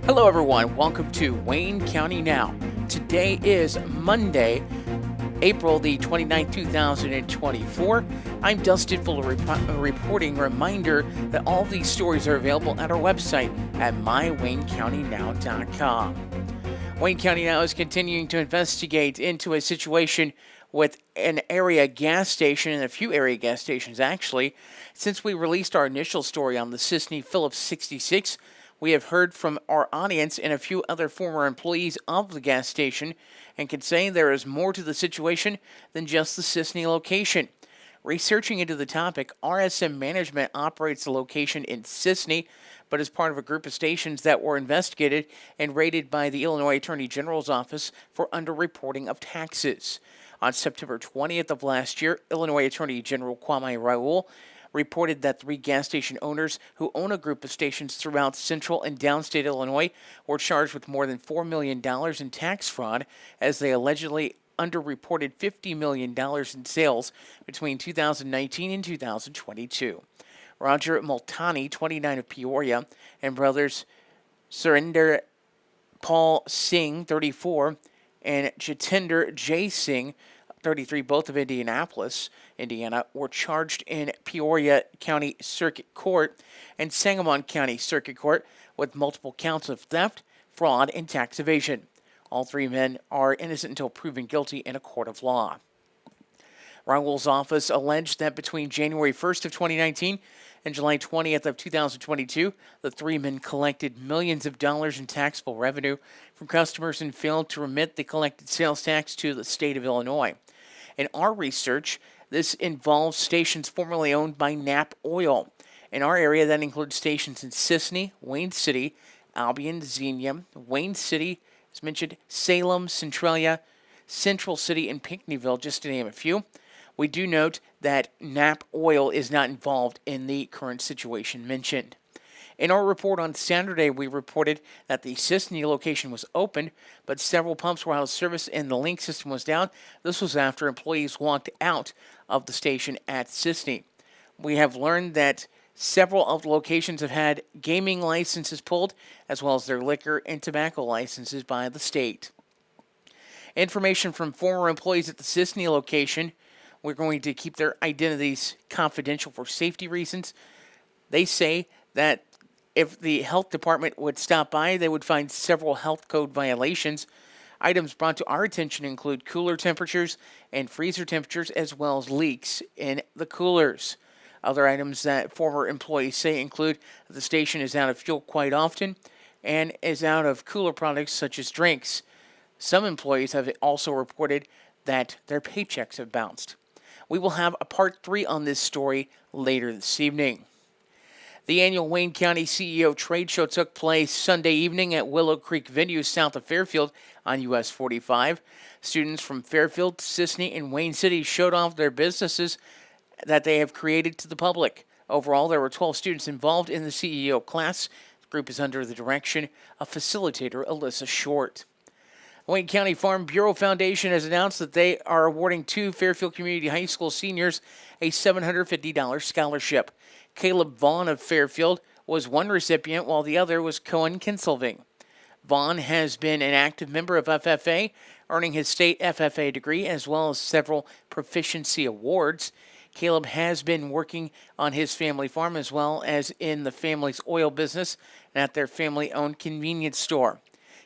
Hello, everyone. Welcome to Wayne County Now. Today is Monday, April the 29th, 2024. I'm Dustin Fuller reporting. Reminder that all these stories are available at our website at mywaynecountynow.com. Wayne County Now is continuing to investigate into a situation with an area gas station and a few area gas stations, actually. Since we released our initial story on the Sisney Phillips 66, we have heard from our audience and a few other former employees of the gas station and can say there is more to the situation than just the Sisney location. Researching into the topic, RSM Management operates the location in Sisney, but is part of a group of stations that were investigated and raided by the Illinois Attorney General's office for underreporting of taxes. On September 20th of last year, Illinois Attorney General Kwame Raoul reported that 3 gas station owners who own a group of stations throughout central and downstate Illinois were charged with more than $4 million in tax fraud as they allegedly underreported $50 million in sales between 2019 and 2022. Roger Multani, 29 of Peoria, and brothers Surinder Paul Singh, 34, and Jatinder J. Singh, 33, both of Indianapolis, Indiana, were charged in Peoria County Circuit Court and Sangamon County Circuit Court with multiple counts of theft, fraud, and tax evasion. All 3 men are innocent until proven guilty in a court of law. Raoul's office alleged that between January 1st of 2019 and July 20th of 2022, the 3 men collected millions of dollars in taxable revenue from customers and failed to remit the collected sales tax to the state of Illinois. In our research, this involves stations formerly owned by Nap Oil. In our area, that includes stations in Sisney, Wayne City, Albion, Xenia, Wayne City, as mentioned, Salem, Centralia, Central City, and Pinckneyville, just to name a few. We do note that Nap Oil is not involved in the current situation mentioned. In our report on Saturday, we reported that the Sisney location was open, but several pumps were out of service and the link system was down. This was after employees walked out of the station at Sisney. We have learned that several of the locations have had gaming licenses pulled, as well as their liquor and tobacco licenses by the state. Information from former employees at the Sisney location. We're going to keep their identities confidential for safety reasons. They say that if the health department would stop by, they would find several health code violations. Items brought to our attention include cooler temperatures and freezer temperatures, as well as leaks in the coolers. Other items that former employees say include the station is out of fuel quite often and is out of cooler products such as drinks. Some employees have also reported that their paychecks have bounced. We will have a part 3 on this story later this evening. The annual Wayne County CEO Trade Show took place Sunday evening at Willow Creek Venue south of Fairfield on US 45. Students from Fairfield, Sisney, and Wayne City showed off their businesses that they have created to the public. Overall, there were 12 students involved in the CEO class. The group is under the direction of facilitator Alyssa Short. Wayne County Farm Bureau Foundation has announced that they are awarding 2 Fairfield Community High School seniors a $750 scholarship. Caleb Vaughn of Fairfield was one recipient, while the other was Cohen Kinselving. Vaughn has been an active member of FFA, earning his state FFA degree as well as several proficiency awards. Caleb has been working on his family farm as well as in the family's oil business and at their family-owned convenience store.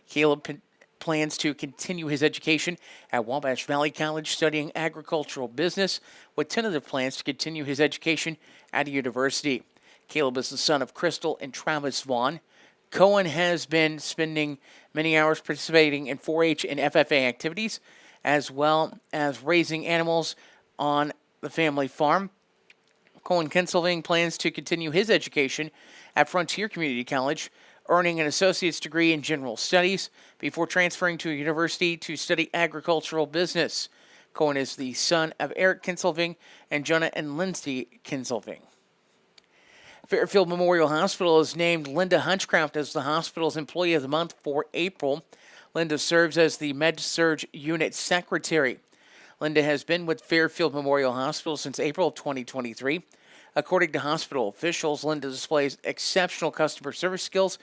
Caleb plans to continue his education at Wabash Valley College studying agricultural business, with tentative plans to continue his education at a university. Caleb is the son of Crystal and Travis Vaughn. Cohen has been spending many hours participating in 4-H and FFA activities, as well as raising animals on the family farm. Cohen Kinselving plans to continue his education at Frontier Community College, earning an associate's degree in general studies before transferring to a university to study agricultural business. Cohen is the son of Eric Kinselving and Jonah and Lindsay Kinselving. Fairfield Memorial Hospital has named Linda Hunchcraft as the hospital's Employee of the Month for April. Linda serves as the Med-Surg Unit Secretary. Linda has been with Fairfield Memorial Hospital since April of 2023. According to hospital officials, Linda displays exceptional customer service skills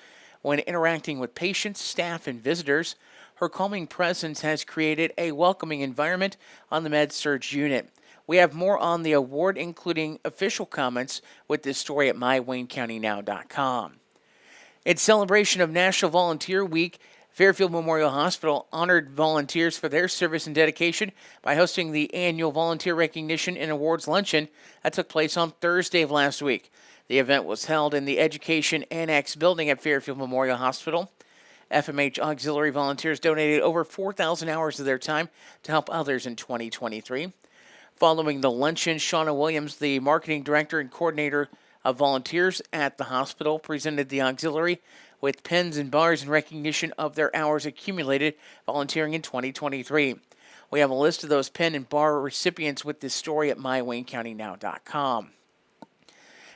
When interacting with patients, staff, and visitors, her calming presence has created a welcoming environment on the Med-Surg unit. We have more on the award, including official comments, with this story at mywaynecountynow.com. In celebration of National Volunteer Week, Fairfield Memorial Hospital honored volunteers for their service and dedication by hosting the annual Volunteer Recognition and Awards Luncheon that took place on Thursday of last week. The event was held in the Education Annex building at Fairfield Memorial Hospital. FMH auxiliary volunteers donated over 4,000 hours of their time to help others in 2023. Following the luncheon, Shauna Williams, the marketing director and coordinator of volunteers at the hospital, presented the auxiliary with pens and bars in recognition of their hours accumulated volunteering in 2023. We have a list of those pen and bar recipients with this story at mywaynecountynow.com.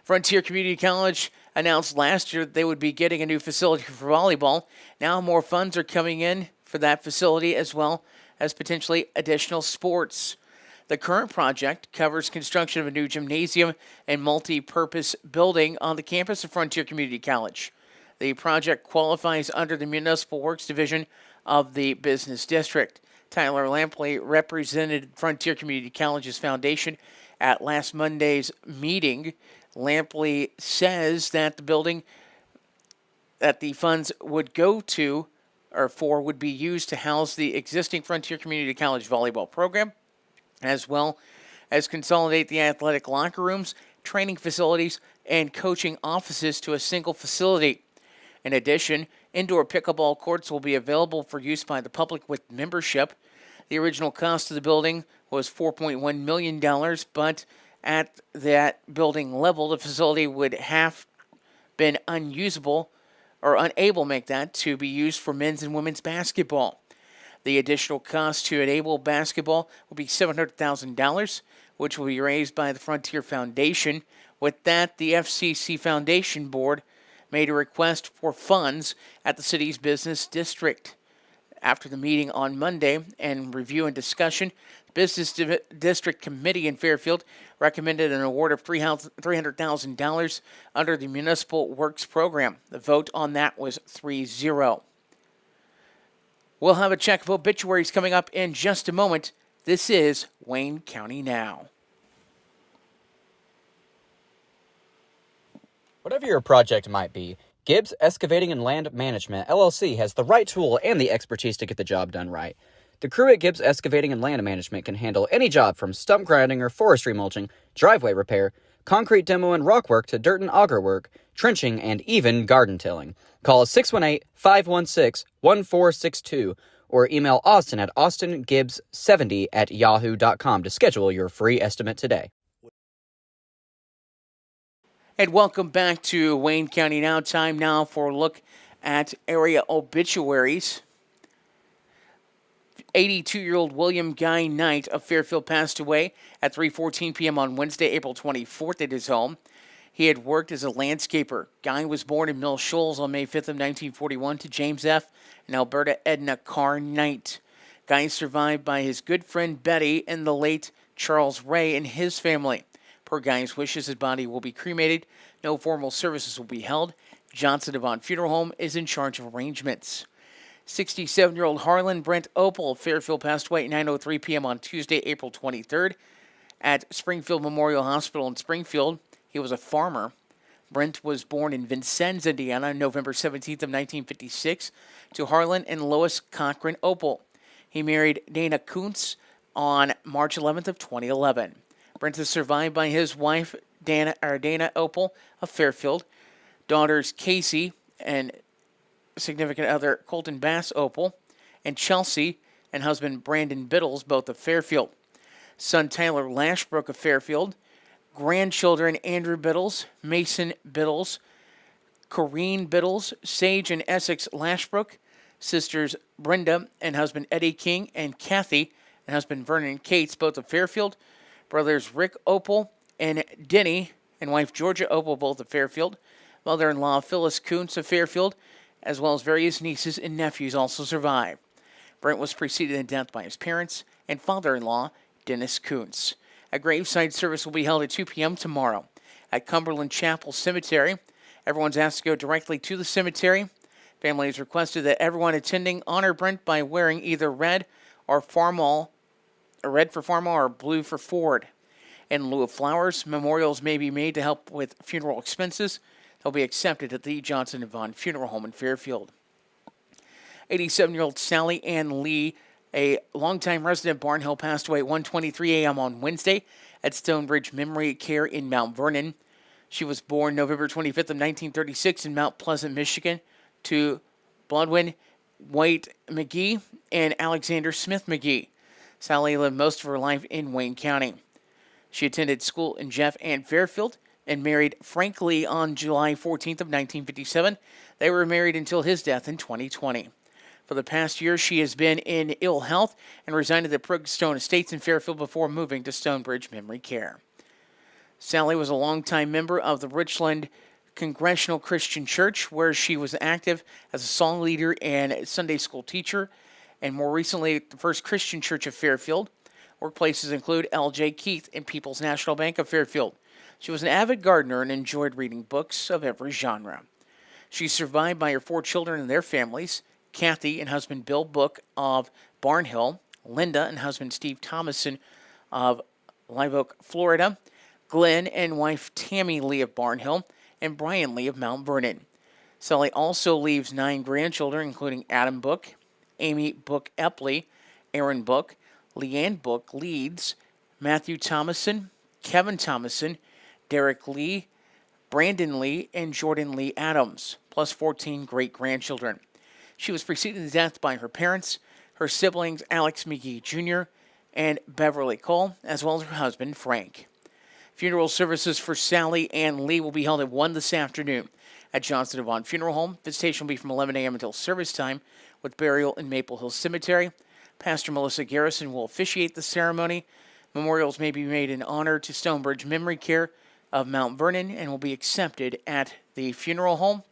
Frontier Community College announced last year that they would be getting a new facility for volleyball. Now more funds are coming in for that facility, as well as potentially additional sports. The current project covers construction of a new gymnasium and multi-purpose building on the campus of Frontier Community College. The project qualifies under the Municipal Works Division of the Business District. Tyler Lampley represented Frontier Community College's foundation at last Monday's meeting. Lampley says that the building that the funds would go to or for would be used to house the existing Frontier Community College volleyball program, as well as consolidate the athletic locker rooms, training facilities, and coaching offices to a single facility. In addition, indoor pickleball courts will be available for use by the public with membership. The original cost of the building was $4.1 million, but at that building level, the facility would have been unusable or unable to make that to be used for men's and women's basketball. The additional cost to enable basketball will be $700,000, which will be raised by the Frontier Foundation. With that, the FCC Foundation Board made a request for funds at the city's business district. After the meeting on Monday and review and discussion, the Business District Committee in Fairfield recommended an award of $300,000 under the Municipal Works Program. The vote on that was 3-0. We'll have a check of obituaries coming up in just a moment. This is Wayne County Now. Whatever your project might be, Gibbs, Excavating and Land Management, LLC has the right tool and the expertise to get the job done right. The crew at Gibbs, Excavating and Land Management can handle any job from stump grinding or forestry mulching, driveway repair, concrete demo and rock work to dirt and auger work, trenching, and even garden tilling. Call 618-516-1462 or email Austin at austingibbs70@yahoo.com to schedule your free estimate today. And welcome back to Wayne County Now. Time now for a look at area obituaries. 82-year-old William Guy Knight of Fairfield passed away at 3:14 p.m. on Wednesday, April 24th at his home. He had worked as a landscaper. Guy was born in Mill Shoals on May 5th of 1941 to James F. and Alberta Edna Carr Knight. Guy is survived by his good friend Betty and the late Charles Ray and his family. Per Guy's wishes, his body will be cremated. No formal services will be held. Johnson Devon Funeral Home is in charge of arrangements. 67-year-old Harlan Brent Opal of Fairfield passed away at 9:03 p.m. on Tuesday, April 23rd at Springfield Memorial Hospital in Springfield. He was a farmer. Brent was born in Vincennes, Indiana, on November 17th of 1956 to Harlan and Lois Cochran Opal. He married Dana Kuntz on March 11th of 2011. Brent is survived by his wife, Dana Opal of Fairfield, daughters Casey and significant other Colton Bass Opal, and Chelsea and husband Brandon Biddles, both of Fairfield. Son Tyler Lashbrook of Fairfield, grandchildren Andrew Biddles, Mason Biddles, Corrine Biddles, Sage and Essex Lashbrook, sisters Brenda and husband Eddie King, and Kathy and husband Vernon Cates, both of Fairfield, brothers Rick Opal and Denny and wife Georgia Opal, both of Fairfield, mother-in-law Phyllis Kuntz of Fairfield, as well as various nieces and nephews also survive. Brent was preceded in death by his parents and father-in-law, Dennis Kuntz. A graveside service will be held at 2 p.m. tomorrow at Cumberland Chapel Cemetery. Everyone's asked to go directly to the cemetery. Families requested that everyone attending honor Brent by wearing either red or Farmall, red for Farmall or blue for Ford. In lieu of flowers, memorials may be made to help with funeral expenses. They'll be accepted at the Johnson & Vaughn Funeral Home in Fairfield. 87-year-old Sally Ann Lee, a longtime resident of Barn Hill, passed away at 1:23 a.m. on Wednesday at Stonebridge Memory Care in Mount Vernon. She was born November 25th of 1936 in Mount Pleasant, Michigan, to Blodwin White McGee and Alexander Smith McGee. Sally lived most of her life in Wayne County. She attended school in Jeff and Fairfield and married Frank Lee on July 14th of 1957. They were married until his death in 2020. For the past year, she has been in ill health and resigned at the Brigstone Estates in Fairfield before moving to Stonebridge Memory Care. Sally was a longtime member of the Richland Congregational Christian Church, where she was active as a song leader and Sunday school teacher, and more recently at the First Christian Church of Fairfield. Workplaces include L.J. Keith and People's National Bank of Fairfield. She was an avid gardener and enjoyed reading books of every genre. She's survived by her 4 children and their families, Kathy and husband Bill Book of Barn Hill, Linda and husband Steve Thomason of Live Oak, Florida, Glenn and wife Tammy Lee of Barn Hill, and Brian Lee of Mount Vernon. Sally also leaves 9 grandchildren, including Adam Book, Amy Book Epley, Aaron Book, Leanne Book Leeds, Matthew Thomason, Kevin Thomason, Derek Lee, Brandon Lee, and Jordan Lee Adams, plus 14 great-grandchildren. She was preceded to death by her parents, her siblings Alex McGee Jr. and Beverly Cole, as well as her husband Frank. Funeral services for Sally Ann Lee will be held at 1 this afternoon at Johnson & Vaughn Funeral Home. Visitation will be from 11 a.m. until service time, with burial in Maple Hill Cemetery. Pastor Melissa Garrison will officiate the ceremony. Memorials may be made in honor to Stonebridge Memory Care of Mount Vernon and will be accepted at the funeral home.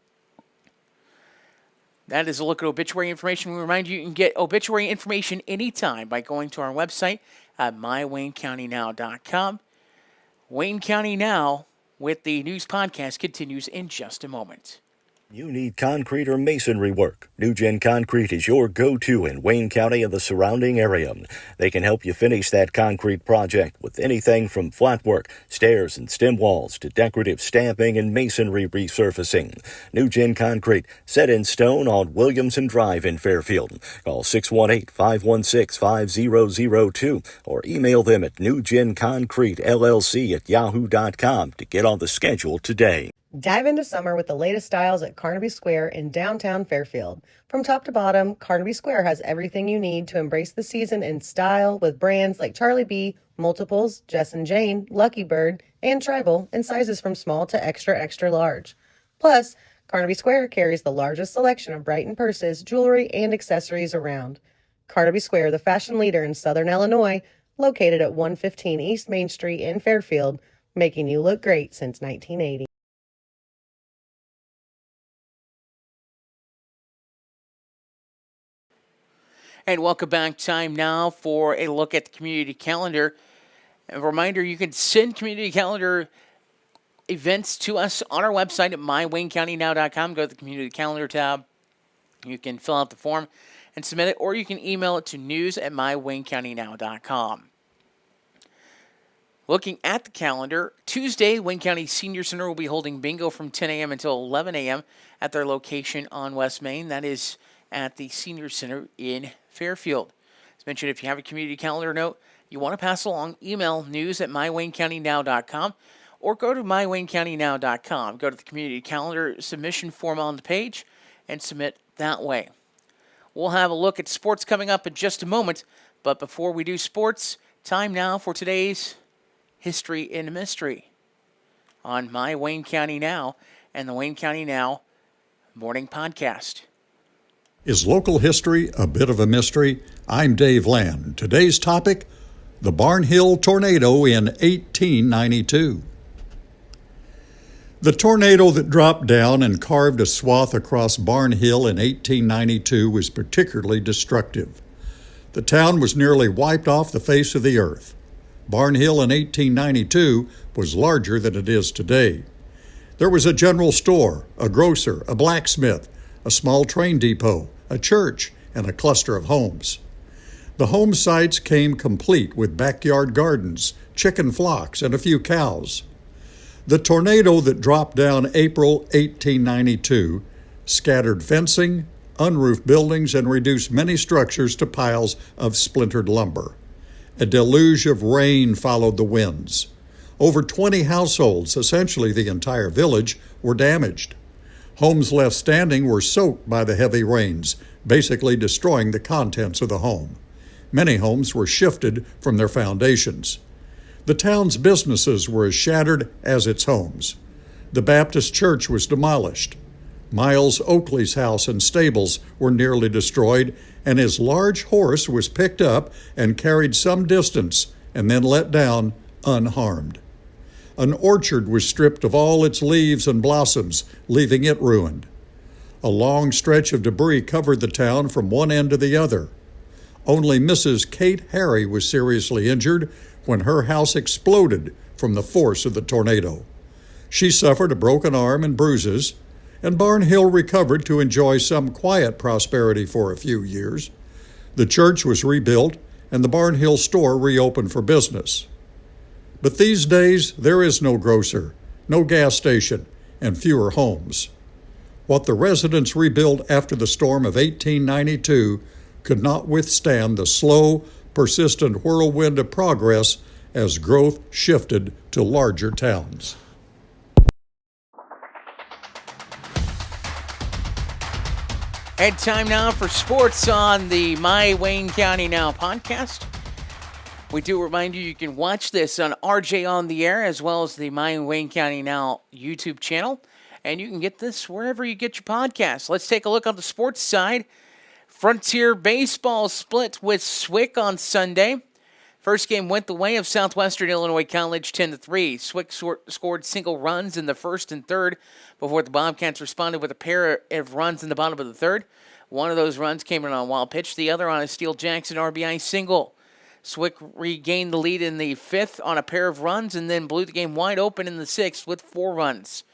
That is a look at obituary information. We remind you can get obituary information anytime by going to our website at mywaynecountynow.com. Wayne County Now with the news podcast continues in just a moment. You need concrete or masonry work. New Gen Concrete is your go-to in Wayne County and the surrounding area. They can help you finish that concrete project with anything from flat work, stairs and stem walls to decorative stamping and masonry resurfacing. New Gen Concrete, set in stone on Williamson Drive in Fairfield. Call 618-516-5002 or email them at newgenconcretellc@yahoo.com to get on the schedule today. Dive into summer with the latest styles at Carnaby Square in downtown Fairfield. From top to bottom, Carnaby Square has everything you need to embrace the season in style with brands like Charlie B, Multiples, Jess and Jane, Lucky Bird, and Tribal in sizes from small to extra, extra large. Plus, Carnaby Square carries the largest selection of Brighton purses, jewelry, and accessories around. Carnaby Square, the fashion leader in Southern Illinois, located at 115 East Main Street in Fairfield, making you look great since 1980. And welcome back. Time now for a look at the community calendar. A reminder, you can send community calendar events to us on our website at mywaynecountynow.com. Go to the community calendar tab. You can fill out the form and submit it, or you can email it to news@mywaynecountynow.com. Looking at the calendar, Tuesday, Wayne County Senior Center will be holding bingo from 10 a.m. until 11 a.m. at their location on West Main. That is at the Senior Center in Fairfield. As mentioned, if you have a community calendar note you want to pass along, email news@mywaynecountynow.com or go to mywaynecountynow.com. Go to the community calendar submission form on the page and submit that way. We'll have a look at sports coming up in just a moment, but before we do sports, time now for today's History in a Mystery on My Wayne County Now and the Wayne County Now Morning Podcast. Is local history a bit of a mystery? I'm Dave Land. Today's topic, the Barn Hill Tornado in 1892. The tornado that dropped down and carved a swath across Barn Hill in 1892 was particularly destructive. The town was nearly wiped off the face of the earth. Barn Hill in 1892 was larger than it is today. There was a general store, a grocer, a blacksmith, a small train depot, a church, and a cluster of homes. The home sites came complete with backyard gardens, chicken flocks, and a few cows. The tornado that dropped down April 1892 scattered fencing, unroofed buildings, and reduced many structures to piles of splintered lumber. A deluge of rain followed the winds. Over 20 households, essentially the entire village, were damaged. Homes left standing were soaked by the heavy rains, basically destroying the contents of the home. Many homes were shifted from their foundations. The town's businesses were as shattered as its homes. The Baptist church was demolished. Miles Oakley's house and stables were nearly destroyed, and his large horse was picked up and carried some distance and then let down unharmed. An orchard was stripped of all its leaves and blossoms, leaving it ruined. A long stretch of debris covered the town from one end to the other. Only Mrs. Kate Harry was seriously injured when her house exploded from the force of the tornado. She suffered a broken arm and bruises, and Barnhill recovered to enjoy some quiet prosperity for a few years. The church was rebuilt, and the Barnhill store reopened for business. But these days, there is no grocer, no gas station, and fewer homes. What the residents rebuilt after the storm of 1892 could not withstand the slow, persistent whirlwind of progress as growth shifted to larger towns. And time now for sports on the My Wayne County Now podcast. We do remind you can watch this on RJ On The Air as well as the My Wayne County Now YouTube channel. And you can get this wherever you get your podcasts. Let's take a look on the sports side. Frontier Baseball split with Swick on Sunday. First game went the way of Southwestern Illinois College 10-3. Swick scored single runs in the first and third before the Bobcats responded with a pair of runs in the bottom of the third. One of those runs came in on a wild pitch, the other on a Steele Jackson RBI single. Swick regained the lead in the fifth on a pair of runs and then blew the game wide open in the sixth with 4 runs.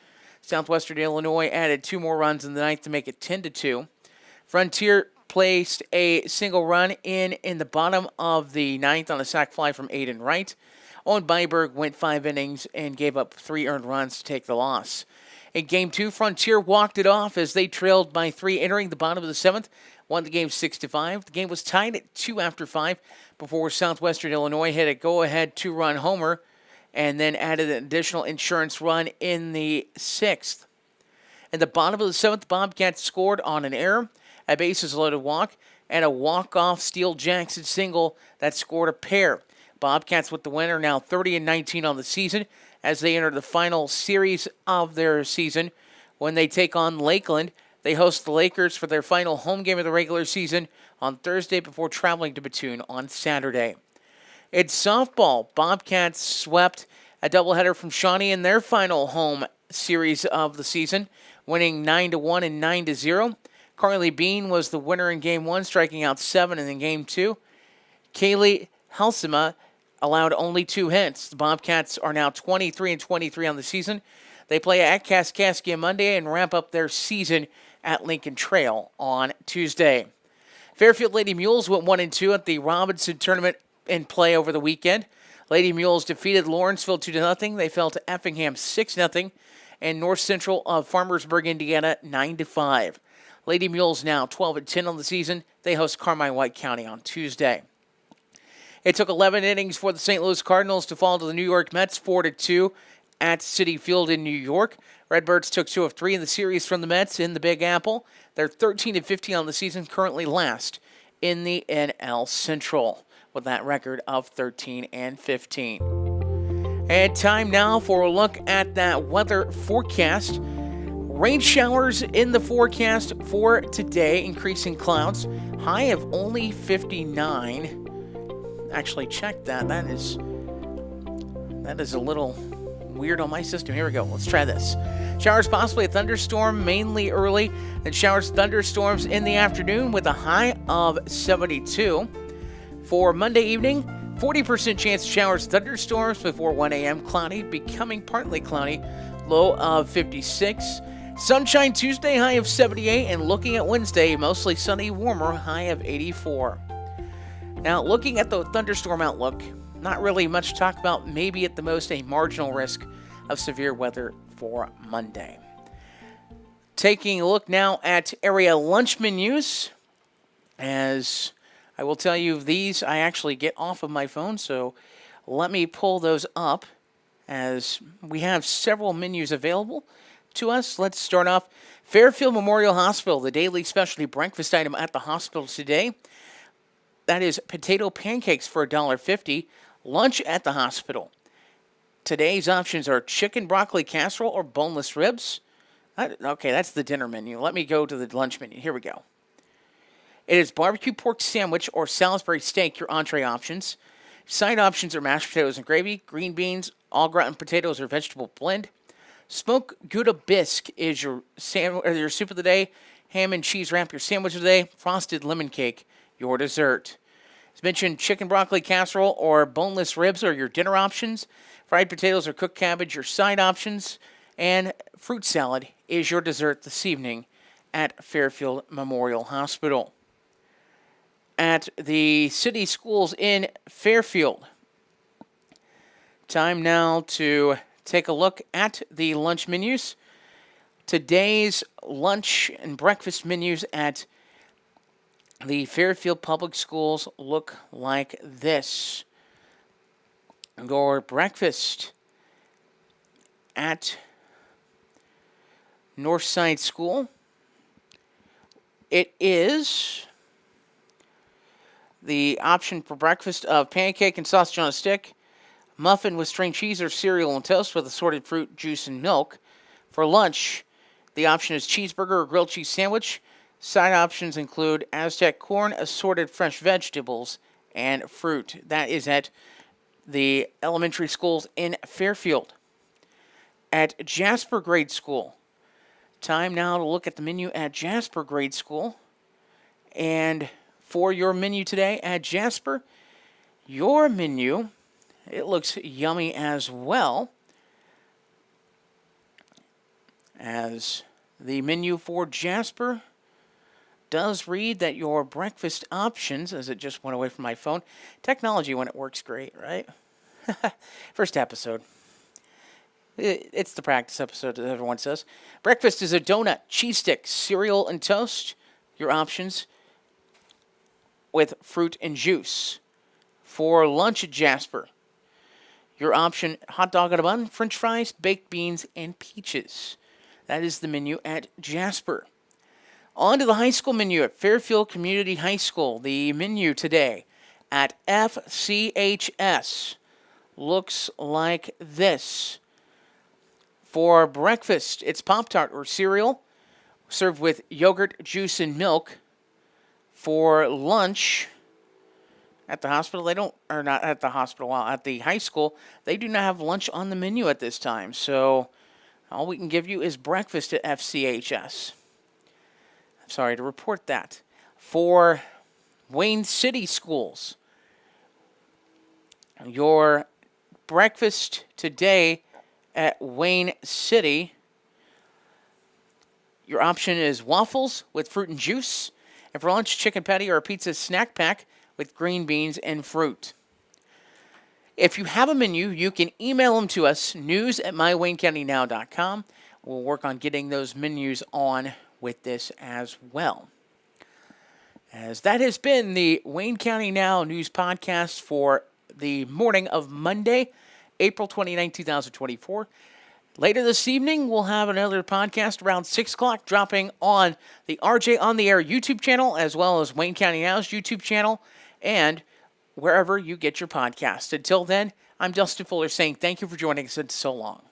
Southwestern Illinois added 2 more runs in the ninth to make it 10-2. Frontier placed a single run in the bottom of the ninth on a sac fly from Aiden Wright. Owen Byberg went 5 innings and gave up 3 earned runs to take the loss. In Game 2, Frontier walked it off as they trailed by 3 entering the bottom of the 7th, won the game 6-5. The game was tied at 2 after 5 before Southwestern Illinois hit a go-ahead 2-run homer and then added an additional insurance run in the 6th. In the bottom of the 7th, Bobcats scored on an error, a bases-loaded walk, and a walk-off Steele Jackson single that scored a pair. Bobcats with the winner, now 30-19 on the season, as they enter the final series of their season. When they take on Lakeland, they host the Lakers for their final home game of the regular season on Thursday before traveling to Bethune on Saturday. It's softball. Bobcats swept a doubleheader from Shawnee in their final home series of the season, winning 9-1 and 9-0. Carly Bean was the winner in Game 1, striking out 7 in Game 2. Kaylee Helsema allowed only 2 hits. The Bobcats are now 23-23 on the season. They play at Kaskaskia Monday and wrap up their season at Lincoln Trail on Tuesday. Fairfield Lady Mules went 1-2 at the Robinson Tournament in play over the weekend. Lady Mules defeated Lawrenceville 2-0. They fell to Effingham 6-0. And North Central of Farmersburg, Indiana 9-5. Lady Mules now 12-10 on the season. They host Carmine White County on Tuesday. It took 11 innings for the St. Louis Cardinals to fall to the New York Mets 4-2 at Citi Field in New York. Redbirds took 2 of 3 in the series from the Mets in the Big Apple. They're 13-50 on the season, currently last in the NL Central with that record of 13-15. And time now for a look at that weather forecast. Rain showers in the forecast for today, increasing clouds. High of only 59. Actually, check that. That is a little weird on my system. Here we go. Let's try this. Showers, possibly a thunderstorm, mainly early. Then showers, thunderstorms in the afternoon with a high of 72. For Monday evening, 40% chance of showers, thunderstorms before 1 a.m. Cloudy, becoming partly cloudy. Low of 56. Sunshine Tuesday, high of 78, and looking at Wednesday, mostly sunny, warmer, high of 84. Now, looking at the thunderstorm outlook, not really much to talk about, maybe at the most a marginal risk of severe weather for Monday. Taking a look now at area lunch menus, as I will tell you these I actually get off of my phone, so let me pull those up as we have several menus available to us. Let's start off Fairfield Memorial Hospital, the daily specialty breakfast item at the hospital today. That is potato pancakes for $1.50. Lunch at the hospital. Today's options are chicken broccoli casserole or boneless ribs. Okay, that's the dinner menu. Let me go to the lunch menu. Here we go. It is barbecue pork sandwich or Salisbury steak, your entree options. Side options are mashed potatoes and gravy, green beans, au gratin potatoes or vegetable blend. Smoked Gouda bisque is your soup of the day. Ham and cheese wrap, your sandwich of the day. Frosted lemon cake, your dessert. As mentioned, chicken broccoli casserole or boneless ribs are your dinner options. Fried potatoes or cooked cabbage, your side options. And fruit salad is your dessert this evening at Fairfield Memorial Hospital. At the city schools in Fairfield, time now to take a look at the lunch menus. Today's lunch and breakfast menus at the Fairfield Public Schools look like this. Your breakfast at Northside School, it is the option for breakfast of pancake and sausage on a stick, muffin with string cheese or cereal and toast with assorted fruit, juice, and milk. For lunch, the option is cheeseburger or grilled cheese sandwich. Side options include Aztec corn, assorted fresh vegetables, and fruit. That is at the elementary schools in Fairfield. At Jasper Grade School, time now to look at the menu at Jasper Grade School. And for your menu today at Jasper, your menu, it looks yummy as well, as the menu for Jasper does read that your breakfast options, as it just went away from my phone, technology when it works great, right? First episode. It's the practice episode, as everyone says. Breakfast is a donut, cheese sticks, cereal, and toast. Your options with fruit and juice. For lunch at Jasper, your option, hot dog on a bun, french fries, baked beans, and peaches. That is the menu at Jasper. On to the high school menu at Fairfield Community High School. The menu today at FCHS looks like this. For breakfast, it's Pop-Tart or cereal, served with yogurt, juice, and milk. For lunch, at the hospital, at the high school, they do not have lunch on the menu at this time. So all we can give you is breakfast at FCHS. I'm sorry to report that. For Wayne City schools, your breakfast today at Wayne City, your option is waffles with fruit and juice. And for lunch, chicken patty or a pizza snack pack with green beans and fruit. If you have a menu, you can email them to us, news@mywaynecountynow.com. We'll work on getting those menus on with this as well. As that has been the Wayne County Now News Podcast for the morning of Monday, April 29, 2024. Later this evening, we'll have another podcast around 6 o'clock dropping on the RJ on the Air YouTube channel, as well as Wayne County Now's YouTube channel, and wherever you get your podcast. Until then, I'm Justin Fuller saying thank you for joining us and so long.